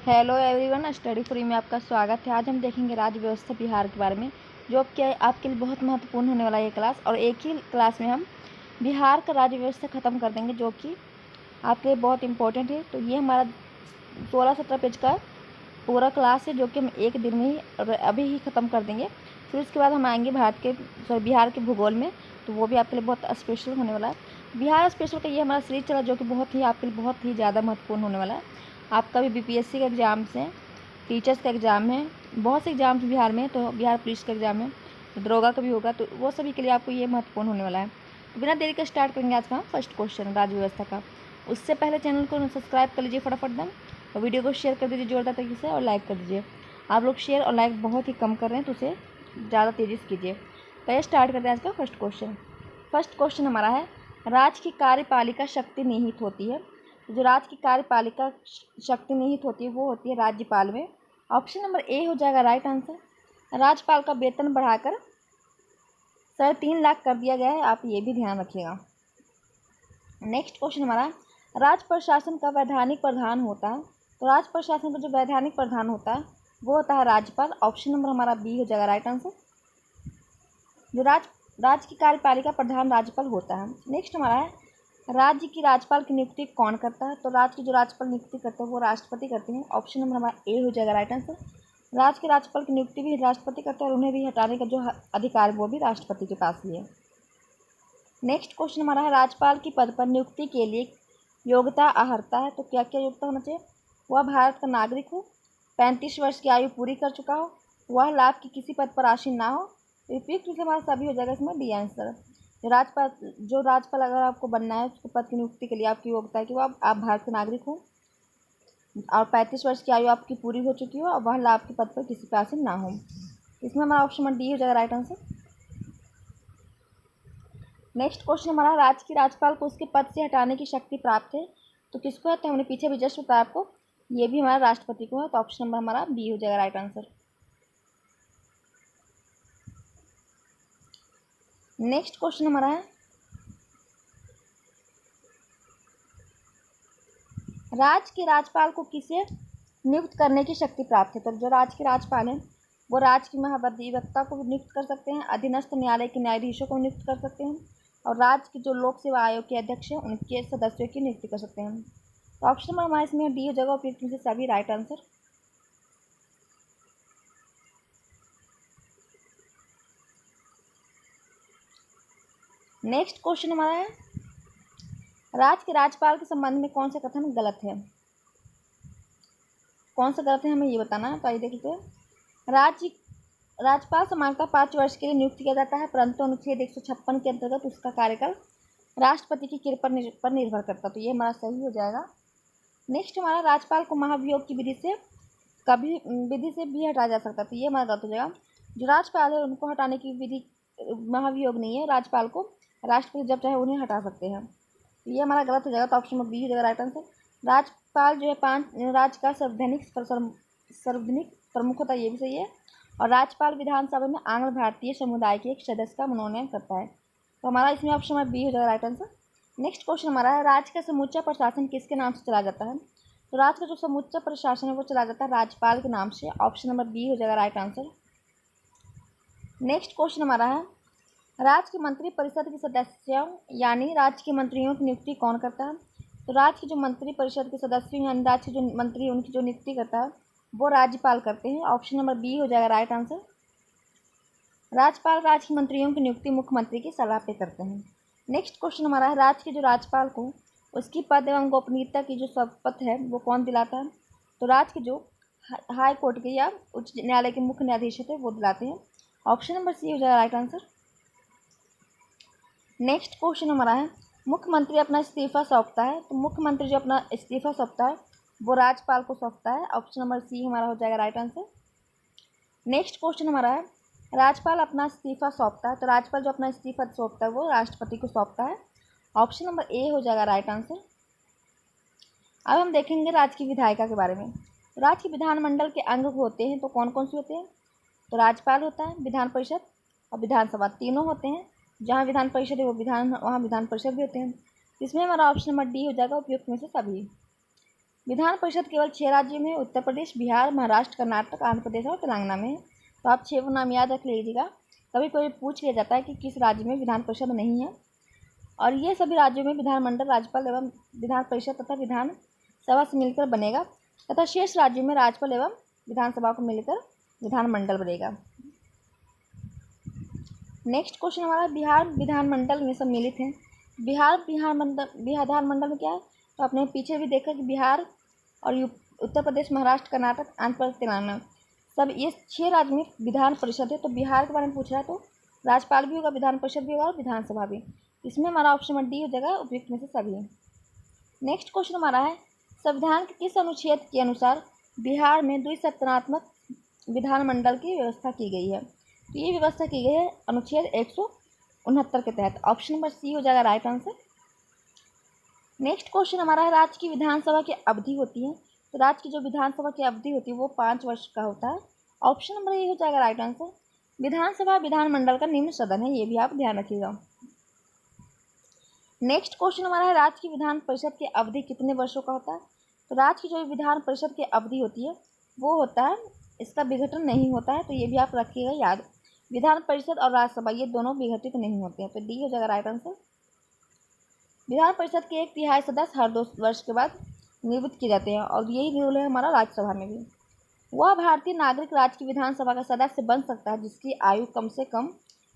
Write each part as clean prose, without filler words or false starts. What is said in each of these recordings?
Hello everyone, study free में आपका स्वागत है। आज हम देखेंगे राज्य व्यवस्था बिहार के बारे में, जो आपके लिए बहुत महत्वपूर्ण होने वाला है ये क्लास। और एक ही क्लास में हम बिहार का राज्य व्यवस्था ख़त्म कर देंगे, जो कि आपके लिए बहुत इंपॉर्टेंट है। तो ये हमारा 16-17 पेज का पूरा क्लास है, जो कि हम एक दिन में ही अभी ही ख़त्म कर देंगे। फिर उसके बाद हम आएंगे बिहार के भूगोल में, तो वो भी आपके लिए बहुत स्पेशल होने वाला है। बिहार स्पेशल का ये हमारा सीरीज चला, जो कि बहुत ही आपके लिए बहुत ही ज़्यादा महत्वपूर्ण होने वाला है। आपका भी बीपीएससी का एग्ज़ाम्स है, टीचर्स का एग्ज़ाम है, बहुत से एग्ज़ाम्स बिहार में, तो बिहार पुलिस का एग्ज़ाम है, दरोगा का भी होगा, तो वो सभी के लिए आपको ये महत्वपूर्ण होने वाला है। तो बिना देरी का स्टार्ट करेंगे आज का फर्स्ट क्वेश्चन राज्य व्यवस्था का। उससे पहले चैनल को सब्सक्राइब कर लीजिए फटाफट दम, और वीडियो को शेयर कर दीजिए जोरदार तरीके से, और लाइक कर दीजिए। आप लोग शेयर और लाइक बहुत ही कम कर रहे हैं, तो उसे ज़्यादा तेज़ी से कीजिए। तो ये स्टार्ट करते हैं आज का फर्स्ट क्वेश्चन। फर्स्ट क्वेश्चन हमारा है, राज्य की कार्यपालिका शक्ति निहित होती है। जो राज्य की कार्यपालिका शक्ति निहित होती है वो होती है राज्यपाल में। ऑप्शन नंबर ए हो जाएगा राइट आंसर। राज्यपाल का वेतन बढ़ाकर 3.5 लाख कर दिया गया है, आप ये भी ध्यान रखिएगा। नेक्स्ट क्वेश्चन हमारा, राज्य प्रशासन का वैधानिक प्रधान होता है। तो राज्य प्रशासन का जो वैधानिक प्रधान होता है वो होता है राज्यपाल। ऑप्शन नंबर हमारा बी हो जाएगा राइट आंसर। जो राज्य की कार्यपालिका प्रधान राज्यपाल होता है। नेक्स्ट हमारा है, राज्य की राज्यपाल की नियुक्ति कौन करता है। तो राज्य की जो राज्यपाल नियुक्ति करते हैं वो राष्ट्रपति करते हैं। ऑप्शन नंबर हमारा ए हो जाएगा राइट आंसर। राज्य के राज्यपाल की नियुक्ति भी राष्ट्रपति करता है, और उन्हें भी हटाने का जो अधिकार है वो भी राष्ट्रपति के पास ही है। नेक्स्ट क्वेश्चन हमारा है, राज्यपाल की पद पर नियुक्ति के लिए योग्यता अहर्ता है। तो क्या क्या योग्यता होना चाहिए? वह भारत का नागरिक हो, 35 वर्ष की आयु पूरी कर चुका हो, वह लाभ की किसी पद पर आसीन ना हो। उपयुक्त रूप से हमारा सभी हो जाएगा इसमें डी आंसर। जो राज्यपाल अगर आपको बनना है, उसके पद की नियुक्ति के लिए आपकी योग्यता है कि वो आप भारत के नागरिक हो, और 35 वर्ष की आयु आपकी पूरी हो चुकी हो, और वह लाभ के पद पर किसी पे आसीन ना हो। इसमें हमारा ऑप्शन नंबर डी हो जाएगा राइट आंसर। नेक्स्ट क्वेश्चन हमारा, राज्य की राज्यपाल को उसके पद से हटाने की शक्ति प्राप्त है। तो किसको है? तो हमने पीछे भी जस्ट बताया आपको, ये भी हमारा राष्ट्रपति को है। तो ऑप्शन नंबर हमारा बी हो जाएगा राइट आंसर। नेक्स्ट क्वेश्चन हमारा है, राज्य के राज्यपाल को किसे नियुक्त करने की शक्ति प्राप्त है। तो जो राज्य के राज्यपाल हैं वो राज्य की महाधिवक्ता को भी नियुक्त कर सकते हैं, अधीनस्थ न्यायालय के न्यायाधीशों को नियुक्त कर सकते हैं, और राज्य के जो लोक सेवा आयोग के अध्यक्ष हैं उनके सदस्यों की नियुक्ति कर सकते हैं। तो ऑप्शन नंबर हमारे इसमें डी हो जाएगा, उपयुक्त में से सभी राइट आंसर। नेक्स्ट क्वेश्चन हमारा है, राज्य के राज्यपाल के संबंध में कौन सा कथन गलत है। कौन सा गलत है हमें ये बताना है। तो आइए देख लेते हैं। राज्यपाल सामान्यतः 5 वर्ष के लिए नियुक्त किया जाता है, परंतु अनुच्छेद 156 के अंतर्गत उसका कार्यकाल राष्ट्रपति की कृपा पर निर्भर करता है। तो ये हमारा सही हो जाएगा। नेक्स्ट हमारा, राज्यपाल को महाभियोग की विधि से भी हटाया जा सकता है। तो ये हमारा गलत हो जाएगा। जो राज्यपाल है उनको हटाने की विधि महाभियोग नहीं है, राज्यपाल को राष्ट्रपति जब चाहे उन्हें हटा सकते हैं। तो ये हमारा गलत हो जाएगा। तो ऑप्शन नंबर बी हो जाएगा राइट आंसर। राज्यपाल जो है 5 राज्य का सर्वधनिक प्रमुख होता है, ये भी सही है। और राज्यपाल विधानसभा में आंग्ल भारतीय समुदाय के एक सदस्य का मनोनयन करता है। तो हमारा इसमें ऑप्शन नंबर बी हो जाएगा राइट आंसर। नेक्स्ट क्वेश्चन हमारा है, राज्य का समूचा प्रशासन किसके नाम से चला जाता है। तो राज्य का जो समूचा प्रशासन है वो चला जाता है राज्यपाल के नाम से। ऑप्शन नंबर बी हो जाएगा राइट आंसर। नेक्स्ट क्वेश्चन हमारा है, राज्य की मंत्री परिषद के सदस्यों यानी राज्य के मंत्रियों की नियुक्ति कौन करता है। तो राज्य की जो मंत्री परिषद के सदस्यों यानी राज्य के जो मंत्री उनकी जो नियुक्ति करता है वो राज्यपाल करते हैं। ऑप्शन नंबर बी हो जाएगा राइट आंसर। राज्यपाल राज्य के मंत्रियों की नियुक्ति मुख्यमंत्री की सलाह पे करते हैं। नेक्स्ट क्वेश्चन हमारा है, राज्य के जो राज्यपाल को उसकी पद एवं गोपनीयता की जो शपथ है वो कौन दिलाता है। तो राज्य के जो हाई कोर्ट के या उच्च न्यायालय के मुख्य न्यायाधीश होते हैं वो दिलाते हैं। ऑप्शन नंबर सी हो जाएगा राइट आंसर। नेक्स्ट क्वेश्चन हमारा है, मुख्यमंत्री अपना इस्तीफा सौंपता है। तो मुख्यमंत्री जो अपना इस्तीफा सौंपता है वो राज्यपाल को सौंपता है। ऑप्शन नंबर सी हमारा हो जाएगा राइट आंसर। नेक्स्ट क्वेश्चन हमारा है, राज्यपाल अपना इस्तीफा सौंपता है। तो राज्यपाल जो अपना इस्तीफा सौंपता है वो राष्ट्रपति को सौंपता है। ऑप्शन नंबर ए हो जाएगा राइट आंसर। अब हम देखेंगे राज्य की विधायिका के बारे में। तो राज्य के विधानमंडल के अंग होते हैं, तो कौन कौन से होते हैं। तो राज्यपाल होता है, विधान परिषद और विधानसभा तीनों होते हैं। जहाँ विधान परिषद है वहाँ विधान परिषद भी होते हैं। इसमें हमारा ऑप्शन नंबर डी हो जाएगा, उपयुक्त में से सभी। विधान परिषद केवल 6 राज्यों में, उत्तर प्रदेश, बिहार, महाराष्ट्र, कर्नाटक, आंध्र प्रदेश और तेलंगाना में है। तो आप 6 नाम याद रख लीजिएगा। कभी कोई पूछ लिया जाता है कि किस राज्य में विधान परिषद नहीं है, और ये सभी राज्यों में विधानमंडल राज्यपाल एवं विधान परिषद तथा विधानसभा से मिलकर बनेगा, तथा शेष राज्यों में राज्यपाल एवं विधानसभा को मिलकर विधानमंडल बनेगा। नेक्स्ट क्वेश्चन हमारा, बिहार विधानमंडल में सम्मिलित है। बिहार विधानमंडल में क्या है, तो आपने पीछे भी देखा कि बिहार और उत्तर प्रदेश, महाराष्ट्र, कर्नाटक, आंध्र प्रदेश, तेलंगाना, सब ये 6 राज्य में विधान परिषद है। तो बिहार के बारे में पूछ रहा है, तो राज्यपाल भी होगा, विधान परिषद भी होगा और विधानसभा भी। इसमें हमारा ऑप्शन नंबर डी हो जाएगा, उपयुक्त में से सभी। नेक्स्ट क्वेश्चन हमारा है, संविधान के किस अनुच्छेद के अनुसार बिहार में द्विसदनात्मक विधानमंडल की व्यवस्था की गई है। तो ये व्यवस्था की गई है अनुच्छेद 169 के तहत। ऑप्शन नंबर सी हो जाएगा राइट आंसर। नेक्स्ट क्वेश्चन हमारा है, राज्य की विधानसभा की अवधि होती है। तो राज्य की जो विधानसभा की अवधि होती है वो 5 वर्ष का होता है। ऑप्शन नंबर ए हो जाएगा राइट आंसर। विधानसभा विधानमंडल का निम्न सदन है, ये भी आप ध्यान रखिएगा। नेक्स्ट क्वेश्चन हमारा है, राज्य की विधान परिषद की अवधि कितने वर्षों का होता है। तो राज्य की जो विधान परिषद की अवधि होती है वो होता है, इसका विघटन नहीं होता है, तो ये भी आप रखिएगा याद। विधान परिषद और राज्यसभा ये दोनों विघटित नहीं होते हैं, तो डी हो जाएगा राइट आंसर। विधान परिषद के 1/3 सदस्य हर 2 वर्ष के बाद नियुक्त किए जाते हैं, और यही रूल है हमारा राज्यसभा में भी। वह भारतीय नागरिक राज्य की विधानसभा का सदस्य बन सकता है जिसकी आयु कम से कम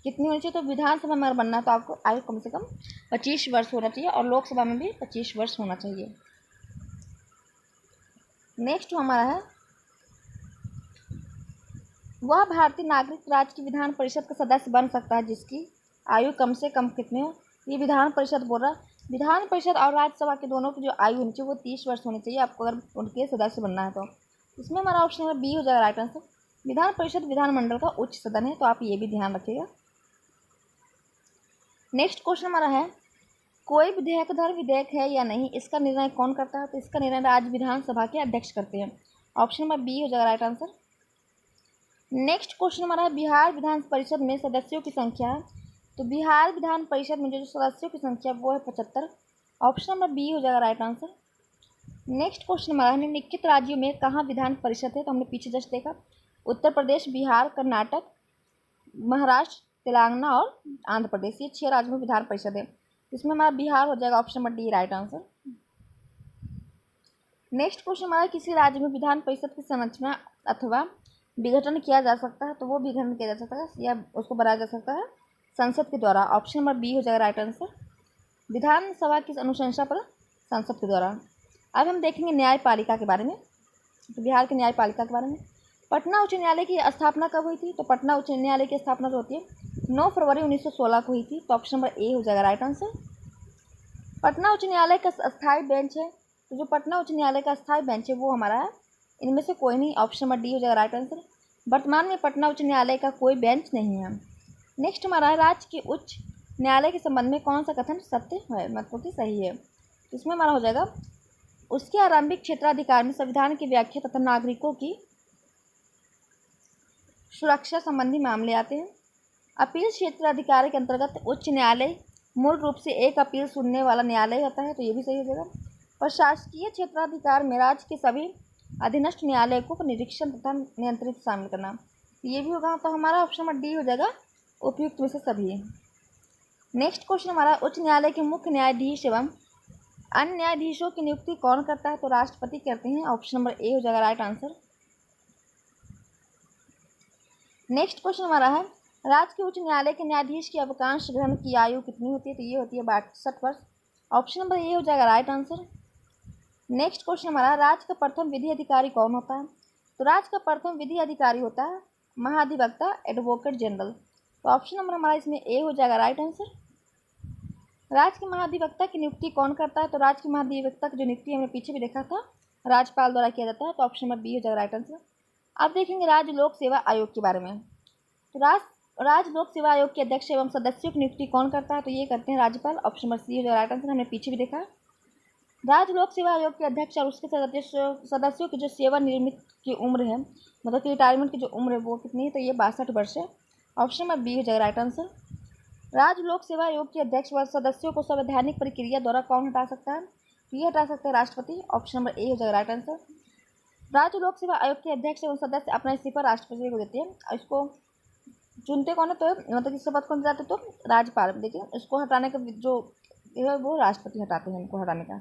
कितनी होनी चाहिए। तो विधानसभा में अगर बनना है तो आपको आयु कम से कम 25 वर्ष होना चाहिए, और लोकसभा में भी 25 वर्ष होना चाहिए। नेक्स्ट हमारा है, वह भारतीय नागरिक राज्य की विधान परिषद का सदस्य बन सकता है जिसकी आयु कम से कम कितनी हो। ये विधान परिषद बोल रहा है, विधान परिषद और राज्यसभा के दोनों की जो आयु होनी चाहिए वो 30 वर्ष होनी चाहिए आपको अगर उनके सदस्य बनना है। तो इसमें हमारा ऑप्शन नंबर बी हो जाएगा राइट आंसर। विधान परिषद विधानमंडल का उच्च सदन है, तो आप ये भी ध्यान रखिएगा। नेक्स्ट क्वेश्चन हमारा है, कोई विधेयक धर विधेयक है या नहीं, इसका निर्णय कौन करता है। तो इसका निर्णय राज्य विधानसभा के अध्यक्ष करते हैं। ऑप्शन नंबर बी हो जाएगा राइट आंसर। नेक्स्ट क्वेश्चन हमारा है, बिहार विधान परिषद में सदस्यों की संख्या है। तो बिहार विधान परिषद में जो सदस्यों की संख्या वो है 75। ऑप्शन नंबर बी हो जाएगा राइट आंसर। नेक्स्ट क्वेश्चन हमारा है, निम्नलिखित राज्यों में कहाँ विधान परिषद है। तो हमने पीछे जस्ट देखा, उत्तर प्रदेश, बिहार, कर्नाटक, महाराष्ट्र, तेलंगाना और आंध्र प्रदेश, ये 6 राज्यों में विधान परिषद है। इसमें हमारा बिहार हो जाएगा option number D right answer. Next question हमारा, किसी राज्य में विधान परिषद की संरचना अथवा विघटन किया जा सकता है। तो वो विघटन किया जा सकता है या उसको बनाया जा सकता है संसद के द्वारा। ऑप्शन नंबर बी हो जाएगा राइट आंसर। विधानसभा की अनुशंसा पर संसद के द्वारा। अब हम देखेंगे न्यायपालिका के बारे में। तो बिहार की न्यायपालिका के बारे में, पटना उच्च न्यायालय की स्थापना कब हुई थी। तो पटना उच्च न्यायालय की स्थापना जो होती है 9 फरवरी 1916 को हुई थी। तो ऑप्शन नंबर ए हो जाएगा राइट आंसर। पटना उच्च न्यायालय का स्थायी बेंच है। तो जो पटना उच्च न्यायालय का स्थायी बेंच है वो हमारा है, इनमें से कोई नहीं। ऑप्शन नंबर डी हो जाएगा राइट आंसर। वर्तमान में पटना उच्च न्यायालय का कोई बेंच नहीं है। नेक्स्ट हमारा है, राज्य के उच्च न्यायालय के संबंध में कौन सा कथन सत्य है, मतलब कि सही है। इसमें हमारा हो जाएगा, उसके आरंभिक क्षेत्राधिकार में संविधान की व्याख्या तथा नागरिकों की सुरक्षा संबंधी मामले आते हैं। अपील क्षेत्राधिकार के अंतर्गत उच्च न्यायालय मूल रूप से एक अपील सुनने वाला न्यायालय होता है, तो ये भी सही हो जाएगा। प्रशासकीय क्षेत्राधिकार में राज्य के सभी अधीनस्थ न्यायालय को निरीक्षण तथा नियंत्रित शामिल करना, ये भी होगा। तो हमारा ऑप्शन नंबर डी हो जाएगा, उपयुक्त में से सभी। नेक्स्ट क्वेश्चन हमारा, उच्च न्यायालय के मुख्य न्यायाधीश एवं अन्य न्यायाधीशों की नियुक्ति कौन करता है। तो राष्ट्रपति करते हैं। ऑप्शन नंबर ए हो जाएगा राइट आंसर। नेक्स्ट क्वेश्चन हमारा है, राज्य के उच्च न्यायालय के न्यायाधीश की अवकाश ग्रहण की आयु कितनी होती है। तो ये होती है 62 वर्ष। ऑप्शन नंबर ए हो जाएगा राइट आंसर। नेक्स्ट क्वेश्चन हमारा, राज्य का प्रथम विधि अधिकारी कौन होता है। तो राज्य का प्रथम विधि अधिकारी होता है महाधिवक्ता एडवोकेट जनरल। तो ऑप्शन नंबर हमारा इसमें ए हो जाएगा राइट आंसर। राज्य के महाधिवक्ता की नियुक्ति कौन करता है। तो राज्य के महाधिवक्ता की जो नियुक्ति हमने पीछे भी देखा था राज्यपाल द्वारा किया जाता है। तो ऑप्शन नंबर बी हो जाएगा राइट आंसर। अब देखेंगे राज्य लोक सेवा आयोग के बारे में। तो राज्य लोक सेवा आयोग के अध्यक्ष एवं सदस्यों की नियुक्ति कौन करता है। तो ये करते हैं राज्यपाल। ऑप्शन नंबर सी हो जाएगा राइट आंसर। हमने पीछे भी देखा, राज्य लोक सेवा आयोग के अध्यक्ष और उसके सदस्यों की जो सेवानिवृत्त की उम्र है, मतलब कि रिटायरमेंट की जो उम्र है वो कितनी है। तो ये 62 वर्ष है। ऑप्शन नंबर बी हो जाएगा राइट आंसर। राज्य लोक सेवा आयोग के अध्यक्ष व सदस्यों को संवैधानिक प्रक्रिया द्वारा कौन हटा सकता है। तो ये हटा सकते हैं राष्ट्रपति। ऑप्शन नंबर ए हो जाएगा राइट आंसर। राज्य लोक सेवा आयोग के अध्यक्ष एवं सदस्य अपना इस्तीफा राष्ट्रपति को देते हैं और इसको चुनते कौन है, तो मतलब किस पद को जाते तो राज्यपाल, लेकिन इसको हटाने का जो है वो राष्ट्रपति हटाते हैं इनको हटाने का।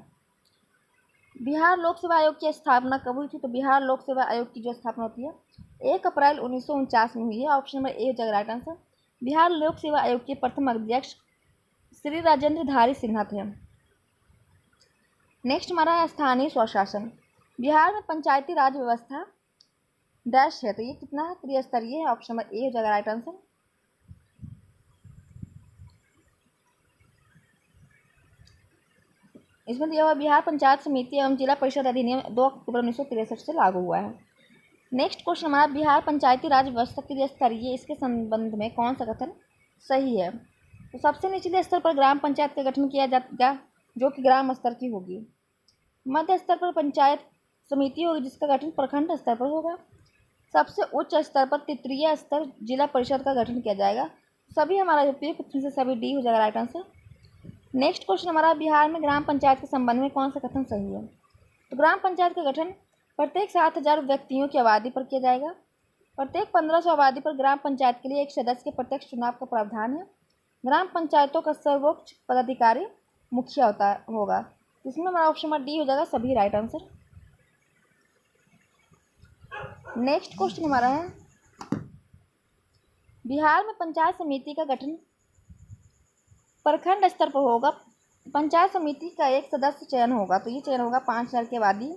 बिहार लोक सेवा आयोग की स्थापना कब हुई थी, तो बिहार लोक सेवा आयोग की जो स्थापना होती है 1 अप्रैल 1949 में हुई है। ऑप्शन नंबर ए हो जाएगा राइट आंसर। बिहार लोक सेवा आयोग के प्रथम अध्यक्ष श्री राजेंद्र धारी सिन्हा थे। नेक्स्ट हमारा है स्थानीय स्वशासन। बिहार में पंचायती राज व्यवस्था डैश है, तो ये कितना है, त्रिस्तरीय है। ऑप्शन नंबर ए हो जाएगा राइट आंसर। इसमें दिया हुआ बिहार पंचायत समिति एवं जिला परिषद अधिनियम 2 अक्टूबर 1963 से लागू हुआ है। नेक्स्ट क्वेश्चन हमारा बिहार पंचायती राज व्यवस्था त्रिस्तरीय, इसके संबंध में कौन सा कथन सही है, तो सबसे निचले स्तर पर ग्राम पंचायत का गठन किया जाएगा जो कि ग्राम स्तर की होगी। मध्य स्तर पर पंचायत समिति होगी जिसका गठन प्रखंड स्तर पर होगा। सबसे उच्च स्तर पर तृतीय स्तर जिला परिषद का गठन किया जाएगा। सभी हमारा उपयुक्त से सभी डी हो जाएगा राइट आंसर। नेक्स्ट क्वेश्चन हमारा बिहार में ग्राम पंचायत के संबंध में कौन सा कथन सही है, तो ग्राम पंचायत का गठन प्रत्येक 7,000 व्यक्तियों की आबादी पर किया जाएगा। प्रत्येक 1,500 आबादी पर ग्राम पंचायत के लिए एक सदस्य के प्रत्यक्ष चुनाव का प्रावधान है। ग्राम पंचायतों का सर्वोच्च पदाधिकारी मुखिया होगा। इसमें हमारा ऑप्शन नंबर डी हो जाएगा सभी राइट आंसर। नेक्स्ट क्वेश्चन हमारा है बिहार में पंचायत समिति का गठन प्रखंड स्तर पर होगा। पंचायत समिति का एक सदस्य चयन होगा, तो ये चयन होगा 5,000 की आबादी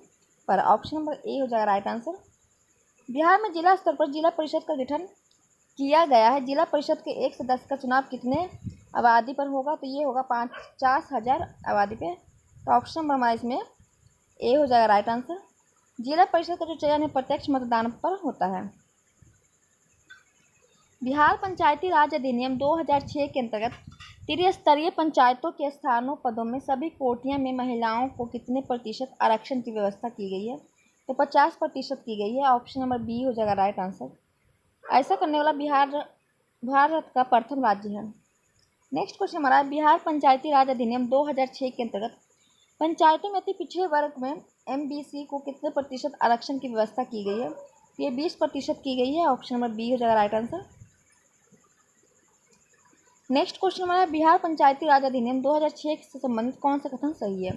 पर। ऑप्शन नंबर ए हो जाएगा राइट आंसर। बिहार में जिला स्तर पर जिला परिषद का गठन किया गया है। जिला परिषद के एक सदस्य का चुनाव कितने आबादी पर होगा, तो ये होगा 50,000 आबादी पे। तो ऑप्शन नंबर हमारा इसमें ए हो जाएगा राइट आंसर। जिला परिषद का जो चयन है प्रत्यक्ष मतदान पर होता है। बिहार पंचायती राज अधिनियम 2006 के अंतर्गत त्रिस्तरीय पंचायतों के स्थानों पदों में सभी कोटियों में महिलाओं को कितने प्रतिशत आरक्षण की व्यवस्था की गई है, तो 50% की गई है। ऑप्शन नंबर बी हो जाएगा राइट आंसर। ऐसा करने वाला भारत का प्रथम राज्य है। नेक्स्ट क्वेश्चन हमारा बिहार पंचायती राज अधिनियम 2006 के अंतर्गत पंचायतों में अति पिछड़े वर्ग में MBC को कितने प्रतिशत आरक्षण की व्यवस्था की गई है, तो ये 20% की गई है। ऑप्शन नंबर बी हो जाएगा राइट आंसर। नेक्स्ट क्वेश्चन हमारा बिहार पंचायती राज अधिनियम 2006 से संबंधित कौन सा कथन सही है।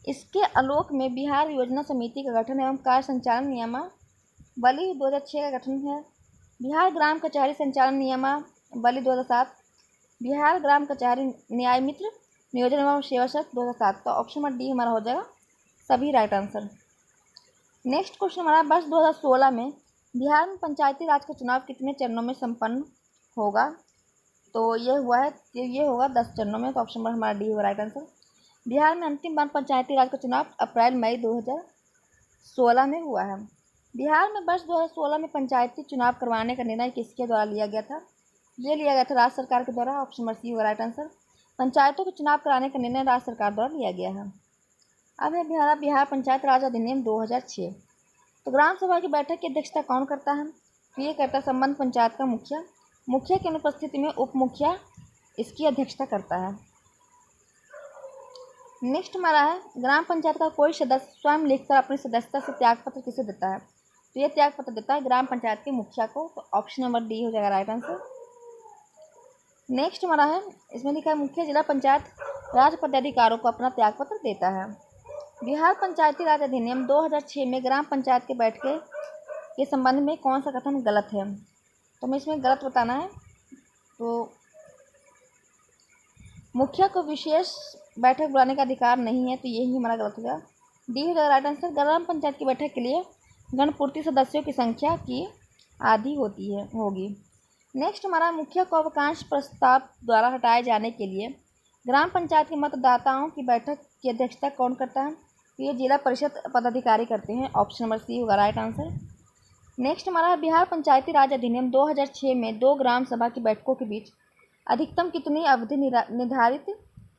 इसके आलोक में बिहार योजना समिति का गठन एवं कार्य संचालन नियमावली 2006 का गठन है। बिहार ग्राम कचहरी संचालन नियमावली 2007, बिहार ग्राम कचहरी न्याय मित्र नियोजन एवं सेवा शर्त 2007। तो ऑप्शन नंबर डी हमारा हो जाएगा सभी राइट आंसर। नेक्स्ट क्वेश्चन हमारा वर्ष 2016 में बिहार में पंचायती राज का चुनाव कितने चरणों में संपन्न होगा, तो ये होगा 10 चरणों में। तो ऑप्शन नंबर हमारा डी होगा राइट आंसर। बिहार में अंतिम बार पंचायती राज का चुनाव अप्रैल-मई 2016 में हुआ है। बिहार में वर्ष 2016 में पंचायती चुनाव करवाने का निर्णय किसके द्वारा लिया गया था, ये लिया गया था राज्य सरकार के द्वारा। ऑप्शन नंबर सी होगा राइट आंसर। पंचायतों के चुनाव कराने का निर्णय राज्य सरकार द्वारा लिया गया है। अब है बिहार पंचायत राज अधिनियम 2006। तो ग्राम सभा की बैठक की अध्यक्षता कौन करता है, तो ये करता है संबंध पंचायत का मुखिया। मुखिया की अनुपस्थिति में उप मुखिया इसकी अध्यक्षता करता है। नेक्स्ट हमारा है ग्राम पंचायत का कोई सदस्य स्वयं लिखकर अपनी सदस्यता से त्यागपत्र किसे देता है, तो ये त्यागपत्र देता है ग्राम पंचायत के मुखिया को। तो ऑप्शन नंबर डी हो जाएगा राइट आंसर। नेक्स्ट हमारा है इसमें लिखा है मुख्य जिला पंचायत राज पदाधिकारियों को अपना त्यागपत्र देता है। बिहार पंचायती राज अधिनियम 2006 में ग्राम पंचायत के बैठके के संबंध में कौन सा कथन गलत है, तो हमें इसमें गलत बताना है। तो मुखिया को विशेष बैठक बुलाने का अधिकार नहीं है, तो यही हमारा गलत हो गया। डी हो जाएगा राइट आंसर। ग्राम पंचायत की बैठक के लिए गणपूर्ति सदस्यों की संख्या की आधी होगी। नेक्स्ट हमारा मुखिया को अवकाश प्रस्ताव द्वारा हटाए जाने के लिए ग्राम पंचायत के मतदाताओं की बैठक की अध्यक्षता कौन करता है, तो ये जिला परिषद पदाधिकारी करते हैं। ऑप्शन नंबर सी होगा राइट आंसर। नेक्स्ट हमारा बिहार पंचायती राज अधिनियम 2006 में 2 ग्राम सभा की बैठकों के बीच अधिकतम कितनी अवधि निर्धारित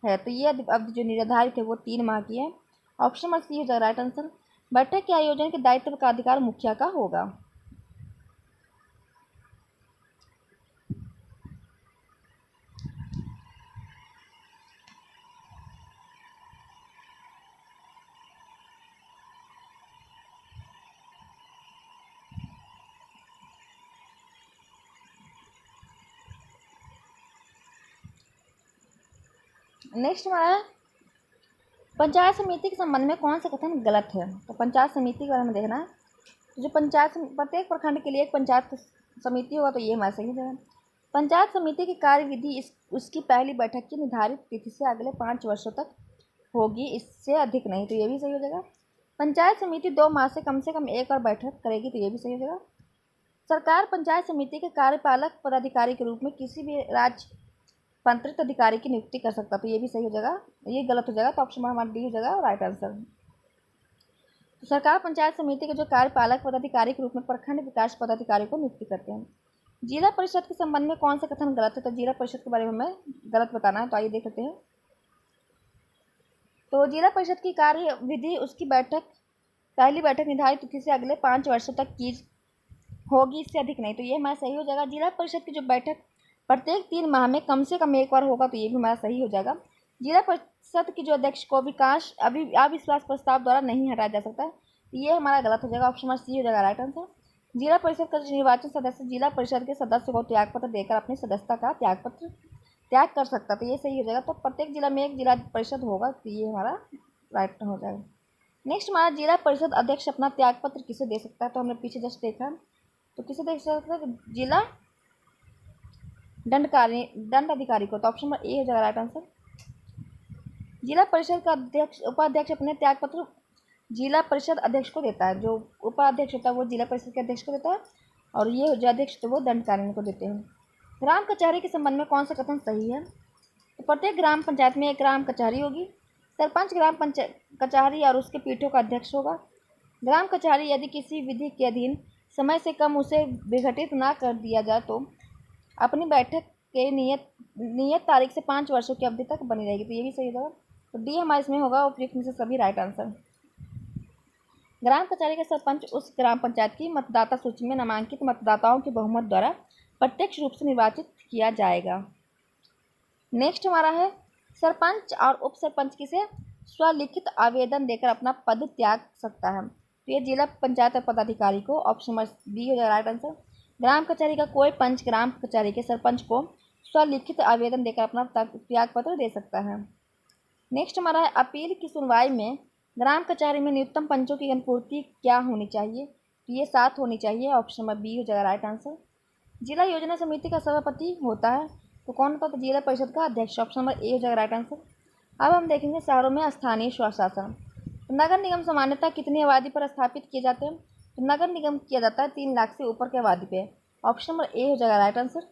है, तो ये अवधि जो निर्धारित है वो 3 माह की है। ऑप्शन नंबर सी हो जाएगा राइट आंसर। बैठक के आयोजन के दायित्व का अधिकार मुखिया का होगा। नेक्स्ट हमारा है पंचायत समिति के संबंध में कौन सा कथन गलत है। तो पंचायत समिति के बारे में देखना है। तो जो प्रत्येक प्रखंड के लिए एक पंचायत समिति होगा, तो ये हमारा सही है। पंचायत समिति की कार्यविधि उसकी पहली बैठक की निर्धारित तिथि से अगले 5 वर्षों तक होगी, इससे अधिक नहीं, तो ये भी सही हो जाएगा। पंचायत समिति 2 माह से कम एक और बैठक करेगी, तो ये भी सही हो जाएगा। सरकार पंचायत समिति के कार्यपालक पदाधिकारी के रूप में किसी भी राजपत्रित अधिकारी की नियुक्ति कर सकता, तो ये भी सही हो जाएगा। ये गलत हो जाएगा, तो ऑप्शन हमारा डी हो जाएगा राइट आंसर। तो सरकार पंचायत समिति के जो कार्यपालक पदाधिकारी के रूप में प्रखंड विकास पदाधिकारी को नियुक्ति करते हैं। जिला परिषद के संबंध में कौन सा कथन गलत है। तो जिला परिषद के बारे में हमें गलत बताना है, तो आइए देख लेते हैं। तो जिला परिषद की कार्यविधि उसकी पहली बैठक निर्धारित तिथि से अगले 5 वर्षों तक की होगी, इससे अधिक नहीं, तो ये हमारा सही हो जाएगा। जिला परिषद की जो बैठक प्रत्येक 3 माह में कम से कम एक बार होगा, तो ये भी हमारा सही हो जाएगा। जिला परिषद की जो अध्यक्ष को अविश्वास प्रस्ताव द्वारा नहीं हटाया जा सकता, तो ये हमारा गलत हो जाएगा। ऑप्शन नंबर सी हो जाएगा राइट आंसर। जिला परिषद का निर्वाचन सदस्य जिला परिषद के सदस्य को त्यागपत्र देकर अपनी सदस्यता का त्याग कर सकता, तो ये सही हो जाएगा। तो प्रत्येक जिला में एक जिला परिषद होगा, तो ये हमारा राइट हो जाएगा। नेक्स्ट हमारा जिला परिषद अध्यक्ष अपना त्यागपत्र किसे दे सकता है। तो हमने पीछे जस्ट देखा, तो किसे दे सकता है, जिला दंड अधिकारी को, तो ऑप्शन नंबर ए हो जाएगा राइट आंसर। जिला परिषद का उपाध्यक्ष अपने त्यागपत्र जिला परिषद अध्यक्ष को देता है। जो उपाध्यक्ष होता है वो जिला परिषद के अध्यक्ष को देता है, और ये जो अध्यक्ष होते हैं वो दंडकारिणी को देते हैं। ग्राम कचहरी के संबंध में कौन सा कथन सही है। तो प्रत्येक ग्राम पंचायत में एक ग्राम कचहरी होगी। सरपंच ग्राम कचहरी और उसके पीठों का अध्यक्ष होगा। ग्राम कचहरी यदि किसी विधि के अधीन समय से कम उसे विघटित ना कर दिया जाए, तो अपनी बैठक के नियत तारीख से 5 वर्षों की अवधि तक बनी रहेगी, तो ये भी सही होगा। तो डी हमारा इसमें होगा उपयुक्त में से सभी राइट आंसर। ग्राम कचहरी का सरपंच उस ग्राम पंचायत की मतदाता सूची में नामांकित मतदाताओं के बहुमत द्वारा प्रत्यक्ष रूप से निर्वाचित किया जाएगा। नेक्स्ट हमारा है सरपंच और उप सरपंच किसे स्वलिखित आवेदन देकर अपना पद त्याग सकता है। तो ये जिला पंचायत पदाधिकारी को, ऑप्शन नंबर बी हो जाएगा राइट आंसर। ग्राम कचहरी का कोई पंच ग्राम कचहरी के सरपंच को स्वलिखित आवेदन देकर अपना त्याग पत्र दे सकता है। नेक्स्ट हमारा है अपील की सुनवाई में ग्राम कचहरी में न्यूनतम पंचों की अनुपूर्ति क्या होनी चाहिए। तो ये 7 होनी चाहिए, ऑप्शन नंबर बी हो जाएगा राइट आंसर। जिला योजना समिति का सभापति होता है, तो कौन होता है, तो जिला परिषद का अध्यक्ष, ऑप्शन नंबर ए हो जाएगा राइट आंसर। अब हम देखेंगे शहरों में स्थानीय स्वशासन। तो नगर निगम सामान्यतः कितनी आबादी पर स्थापित किए जाते हैं। तो नगर निगम किया जाता है 3 लाख से ऊपर की आबादी पे, ऑप्शन नंबर ए हो जाएगा राइट आंसर।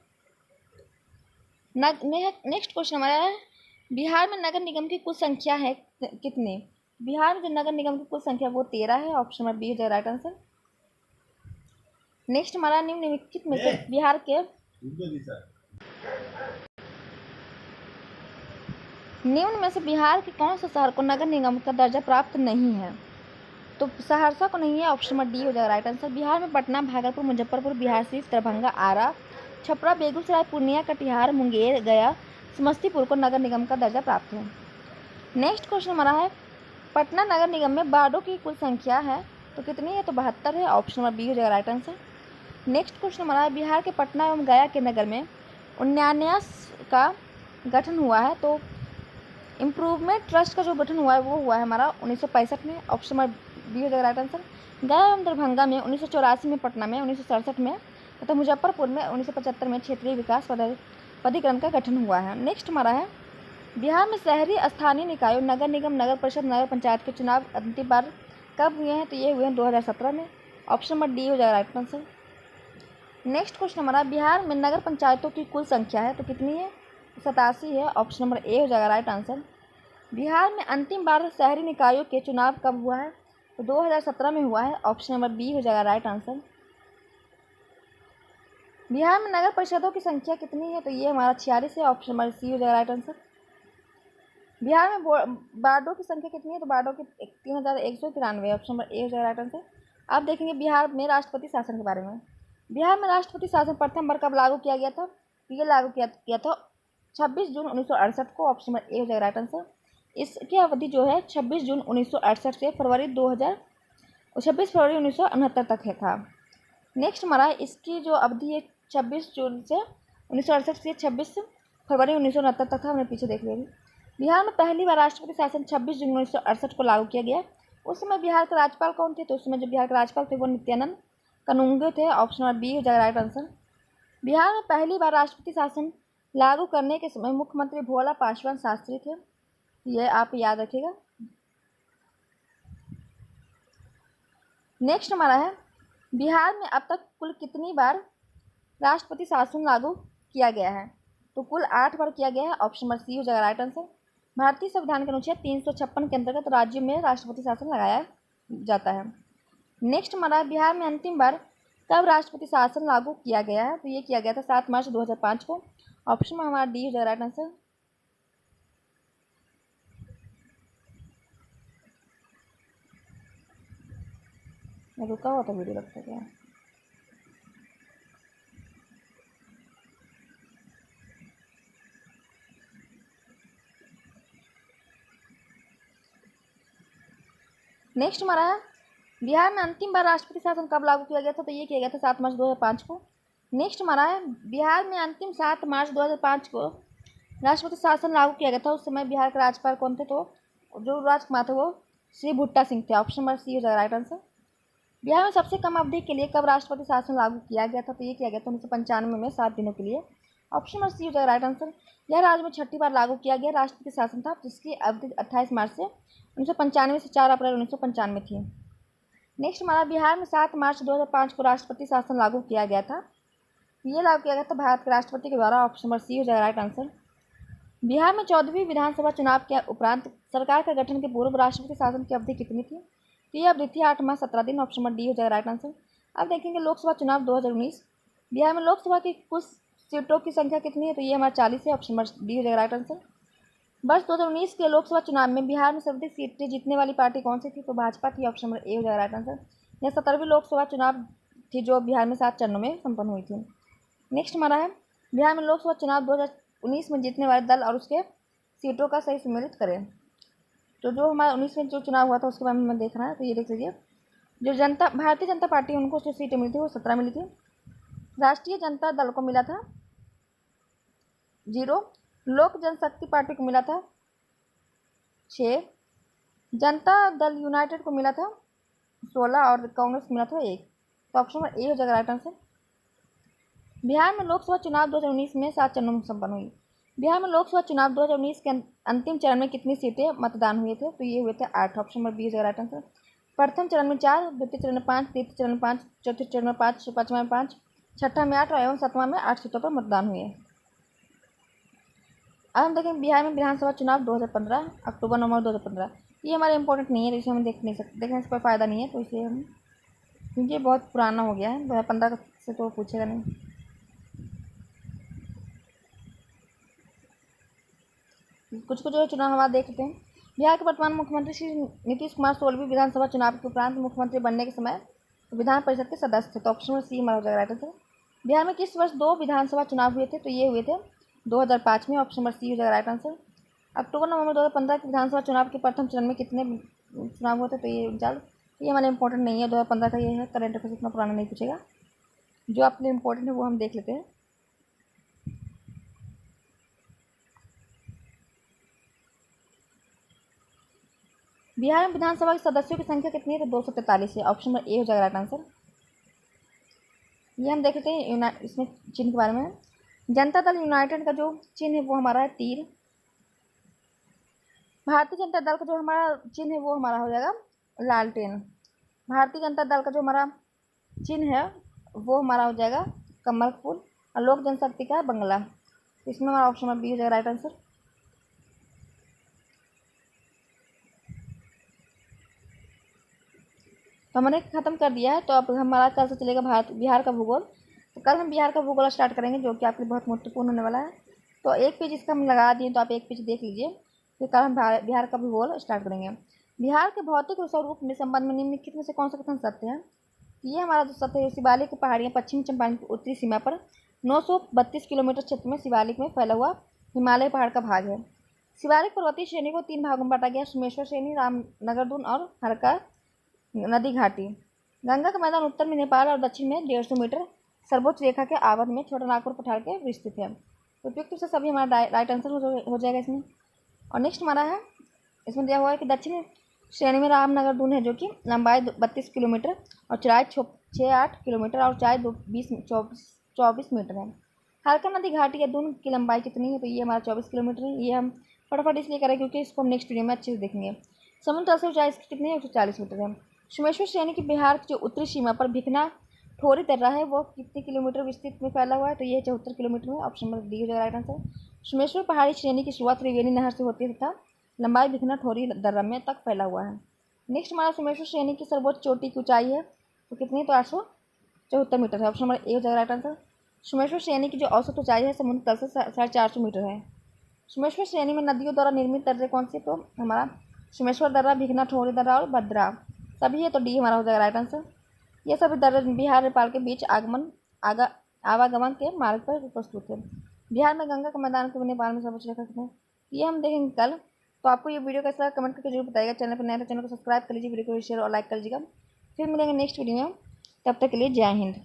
नेक्स्ट क्वेश्चन हमारा है बिहार में नगर निगम की कुल संख्या है कितनी। बिहार में जो नगर निगम की कुल संख्या वो 13 है, ऑप्शन नंबर बी हो जाएगा राइट आंसर। नेक्स्ट हमारा निम्नलिखित में से बिहार के कौन सा शहर को नगर निगम का दर्जा प्राप्त नहीं है। तो सहरसा को नहीं है, ऑप्शन नंबर डी हो जाएगा राइट आंसर। बिहार में पटना, भागलपुर, मुजफ्फरपुर, बिहार शरीफ, दरभंगा, आरा, छपरा, बेगूसराय, पूर्णिया, कटिहार, मुंगेर, गया, समस्तीपुर को नगर निगम का दर्जा प्राप्त है। नेक्स्ट क्वेश्चन हमारा है पटना नगर निगम में वार्डों की कुल संख्या है तो कितनी है। तो 72 है, ऑप्शन नंबर बी हो जाएगा राइट आंसर। नेक्स्ट क्वेश्चन हमारा है बिहार के पटना एवं गया के नगर में उन्यान्यास का गठन हुआ है। तो इम्प्रूवमेंट ट्रस्ट का जो गठन हुआ है वो हुआ है हमारा 1965 में, ऑप्शन नंबर बी हो जाएगा राइट आंसर। गया एवं दरभंगा में 1984 में, पटना में 1967 में तथा मुजफ्फरपुर में 1975 में क्षेत्रीय विकास प्राधिकरण का गठन हुआ है। नेक्स्ट हमारा है बिहार में शहरी स्थानीय निकायों नगर निगम, नगर परिषद, नगर पंचायत के चुनाव अंतिम बार कब हुए हैं। तो ये हुए हैं 2017 में, ऑप्शन नंबर डी हो जाएगा राइट आंसर। नेक्स्ट क्वेश्चन हमारा बिहार में नगर पंचायतों की कुल संख्या है तो कितनी है। 87 है, ऑप्शन नंबर ए हो जाएगा राइट आंसर। बिहार में अंतिम बार शहरी निकायों के चुनाव कब हुआ है। तो 2017 में हुआ है, ऑप्शन नंबर बी हो जाएगा राइट आंसर। बिहार में नगर परिषदों की संख्या कितनी है। तो ये हमारा 46 है, ऑप्शन नंबर सी हो जाएगा राइट आंसर। बिहार में वार्डों की संख्या कितनी है। तो वार्डों की 3193, ऑप्शन नंबर ए हो जाएगा राइट आंसर। अब देखेंगे बिहार में राष्ट्रपति शासन के बारे में। बिहार में राष्ट्रपति शासन प्रथम बार कब लागू किया गया था। तो ये लागू किया था 26 जून 1968 को, ऑप्शन नंबर ए हो जाएगा राइट आंसर। इसकी अवधि जो है 26 जून 1968 से 26 फरवरी 1969 तक है था। नेक्स्ट हमारा इसकी जो अवधि है 26 जून से 1968 से 26 फरवरी 1969 तक था, हमने पीछे देख लिया। बिहार में पहली बार राष्ट्रपति शासन 26 जून 1968 को लागू किया गया। उस समय बिहार के राज्यपाल कौन थे? तो उस समय जो बिहार के राज्यपाल थे वो नित्यानंद कानूनगो थे। ऑप्शन नंबर बी हो जाएगा राइट आंसर। बिहार में पहली बार राष्ट्रपति शासन लागू करने के समय मुख्यमंत्री भोला पासवान शास्त्री थे। ये आप याद रखिएगा। नेक्स्ट हमारा है, बिहार में अब तक कुल कितनी बार राष्ट्रपति शासन लागू किया गया है? तो कुल 8 बार किया गया है। ऑप्शन नंबर सी हो जाएगा राइट आंसर। भारतीय संविधान के अनुच्छेद 356 के अंतर्गत राज्य में राष्ट्रपति शासन लगाया जाता है। नेक्स्ट हमारा, बिहार में अंतिम बार कब राष्ट्रपति शासन लागू किया गया है? तो ये किया गया था 7 मार्च 2005 को। ऑप्शन में हमारा डी हो जाएगा राइट आंसर। रुका हुआ था वीडियो लगता है क्या? नेक्स्ट हमारा है, बिहार में अंतिम बार राष्ट्रपति शासन कब लागू किया गया था? तो ये किया गया था 7 मार्च 2005 को। नेक्स्ट हमारा है, बिहार में अंतिम 7 मार्च 2005 को राष्ट्रपति शासन लागू किया गया था। उस समय बिहार के राज्यपाल कौन थे? तो जो राजकुमार थे वो श्री भुट्टा सिंह थे। ऑप्शन नंबर सी हो जाएगा राइट आंसर। बिहार में सबसे कम अवधि के लिए कब राष्ट्रपति शासन लागू किया गया था? तो ये किया गया था 1995 में 7 दिनों के लिए। ऑप्शन नंबर सी हो जाएगा राइट आंसर। यह राज्य में 6ठी बार लागू किया गया राष्ट्रपति शासन था, जिसकी अवधि 28 मार्च से 1995 से 4 अप्रैल 1995 थी। नेक्स्ट हमारा, बिहार में 7 मार्च 2005 को राष्ट्रपति शासन लागू किया गया था। ये लागू किया गया था भारत के राष्ट्रपति के द्वारा। ऑप्शन नंबर सी हो जाएगा राइट आंसर। बिहार में 14वीं विधानसभा चुनाव के उपरांत सरकार के गठन के पूर्व राष्ट्रपति शासन की अवधि कितनी थी? तो ये अवधि थी 8 माह 17 दिन। ऑप्शन नंबर डी हो जाएगा राइट आंसर। अब देखेंगे लोकसभा चुनाव 2019। बिहार में लोकसभा की कुल सीटों की संख्या कितनी है? तो ये हमारा 40 है। ऑप्शन नंबर डी हो जाएगा राइट आंसर। वर्ष 2019 के लोकसभा चुनाव में बिहार में सर्वाधिक सीटें जीतने वाली पार्टी कौन सी थी? तो भाजपा थी। ऑप्शन नंबर ए हो जाएगा राइट आंसर। यह 17वीं लोकसभा चुनाव थी जो बिहार में 7 चरणों में संपन्न हुई थी। नेक्स्ट हमारा है, बिहार में लोकसभा चुनाव 2019 में जीतने वाले दल और उसके सीटों का सही सम्मिलित करें। तो जो हमारा 19 में जो चुनाव हुआ था उसके बारे में देखना है। तो ये देख लीजिए, जो भारतीय जनता पार्टी उनको जो सीटें मिली थी वो 17 मिली थी। राष्ट्रीय जनता दल को मिला था 0, लोक जनशक्ति पार्टी को मिला था 6, जनता दल यूनाइटेड को मिला था 16 और कांग्रेस को मिला था 1। तो ऑप्शन नंबर ए हो जाएगा राइट आंसर। बिहार में लोकसभा चुनाव 2019 में 7 चरणों में संपन्न हुई। बिहार में लोकसभा चुनाव 2019 के अंतिम चरण में कितनी सीटें मतदान हुए थे? तो ये हुए थे 8। ऑप्शन नंबर बी हो जाएगा राइट आंसर। प्रथम चरण में 4, द्वितीय चरण में 5, तृतीय चरण में 5, चौथे चरण में 5, पाँचवां में 5, छठा में 8 और एवं 7वां में 8 सीटों पर मतदान हुए। अब हम देखें बिहार में विधानसभा चुनाव 2015, अक्टूबर नवंबर 2015। ये हमारे इंपॉर्टेंट नहीं है, इसे हम देख नहीं सकते, देखने से कोई फ़ायदा नहीं है। तो इसे हम, क्योंकि बहुत पुराना हो गया है, 2015 से तो पूछेगा नहीं। कुछ कुछ जो चुनाव हमारा देख लेते हैं। बिहार के वर्तमान मुख्यमंत्री श्री नीतीश कुमार 16वीं विधानसभा चुनाव के उपरांत मुख्यमंत्री बनने के समय विधान परिषद के सदस्य थे। तो ऑप्शन नंबर सी हमारा हो जाएगा राइट आंसर। बिहार में किस वर्ष 2 विधानसभा चुनाव हुए थे? तो ये हुए थे 2005 में। ऑप्शन नंबर सी हो जाएगा राइट आंसर। अक्टूबर नवंबर 2015 के विधानसभा चुनाव के प्रथम चरण में कितने चुनाव हुए थे? तो ये 49। ये हमारे इंपॉर्टेंट नहीं है, 2015 का ये है, करंट अफेयर्स इतना पुराना नहीं पूछेगा। जो आपके लिए इंपॉर्टेंट है वो हम देख लेते हैं। बिहार में विधानसभा के सदस्यों की संख्या कितनी है? तो 243 है। ऑप्शन नंबर ए हो जाएगा राइट आंसर। ये हम देख लेते हैं इसमें चिन्ह के बारे में। जनता दल यूनाइटेड का जो चिन्ह है वो हमारा है तीर। भारतीय जनता दल का जो हमारा चिन्ह है वो हमारा हो जाएगा लालटेन। भारतीय जनता दल का जो हमारा चिन्ह है वो हमारा हो जाएगा कमल फूल। और लोक जनशक्ति का है बंगला। इसमें हमारा ऑप्शन नंबर बी हो जाएगा राइट आंसर। तो हमने खत्म कर दिया है। तो अब हमारा कल से चलेगा बिहार का भूगोल। तो कल हम बिहार का भूगोल स्टार्ट करेंगे, जो कि आपके लिए बहुत महत्वपूर्ण होने वाला है। तो एक पेज इसका हम लगा दिए, तो आप एक पेज देख लीजिए। फिर कल हम बिहार का भूगोल स्टार्ट करेंगे। बिहार के भौतिक स्वरूप में संबंध में निम्नलिखित में से कौन सा कथन सत्य है? ये हमारा जो सत्य है, शिवालिक की पहाड़ियाँ पश्चिमी चंपारण की उत्तरी सीमा पर 932 किलोमीटर क्षेत्र में शिवालिक में फैला हुआ हिमालय पहाड़ का भाग है। शिवालिक पर्वतीय श्रेणी को 3 भागों में बांटा गया: सोमेश्वर श्रेणी, रामनगरदुन और हरका नदी घाटी। गंगा का मैदान उत्तर में नेपाल और दक्षिण में 150 मीटर सर्वोच्च रेखा के आवरण में छोटा नागपुर पठार के विस्तृत है। तो उपयुक्त से सभी हमारा राइट आंसर हो जाएगा इसमें। और नेक्स्ट हमारा है, इसमें दिया हुआ है कि दक्षिण श्रेणी में रामनगर दून है, जो कि लंबाई 32 किलोमीटर और चौड़ाई 68 किलोमीटर और ऊंचाई 24 मीटर है। हल्का नदी घाटी या दून की लंबाई कितनी है, तो ये हमारा 24 किलोमीटर है। ये हम फटाफट इसलिए करें क्योंकि इसको हम नेक्स्ट वीडियो में अच्छे से देखेंगे। समुद्र तल से ऊंचाई इसकी कितनी है, 140 मीटर है। सोमेश्वर श्रेणी की बिहार की जो उत्तरी सीमा पर भिखना ठोरी दर्रा है वो कितने किलोमीटर विस्तृत में फैला हुआ है, तो ये 74 किलोमीटर में। ऑप्शन नंबर डी हो जाएगा राइट आंसर। सोमेश्वर पहाड़ी श्रेणी की शुरुआत त्रिवेणी नहर से होती है तथा लंबाई भिखना ठोरी दर्रा में तक फैला हुआ है। नेक्स्ट हमारा सोमेश्वर श्रेणी की सर्वोच्च चोटी की ऊंचाई है तो कितनी, तो 874 मीटर है। ऑप्शन नंबर ए हो जाएगा राइट आंसर। सोमेश्वर श्रेणी की जो औसत ऊंचाई है समुद्र तल से 450 मीटर है। सोमेश्वर श्रेणी में नदियों द्वारा निर्मित दर्रे कौन से, तो हमारा सोमेश्वर दर्रा, भिखना ठोरी दर्रा और भद्रा सभी है, तो डी हमारा हो जाएगा राइट आंसर। ये सभी दर्रे बिहार नेपाल के बीच आवागमन के मार्ग पर प्रस्तुत है। बिहार में गंगा के मैदान को नेपाल में सर्वोच्च रेखा कितने, ये हम देखेंगे कल। तो आपको ये वीडियो कैसा कमेंट करके जरूर बताइएगा। चैनल पर नया तो चैनल को सब्सक्राइब कर लीजिए, वीडियो को शेयर और लाइक कर लीजिएगा। फिर मिलेंगे नेक्स्ट वीडियो में, तब तक के लिए जय हिंद।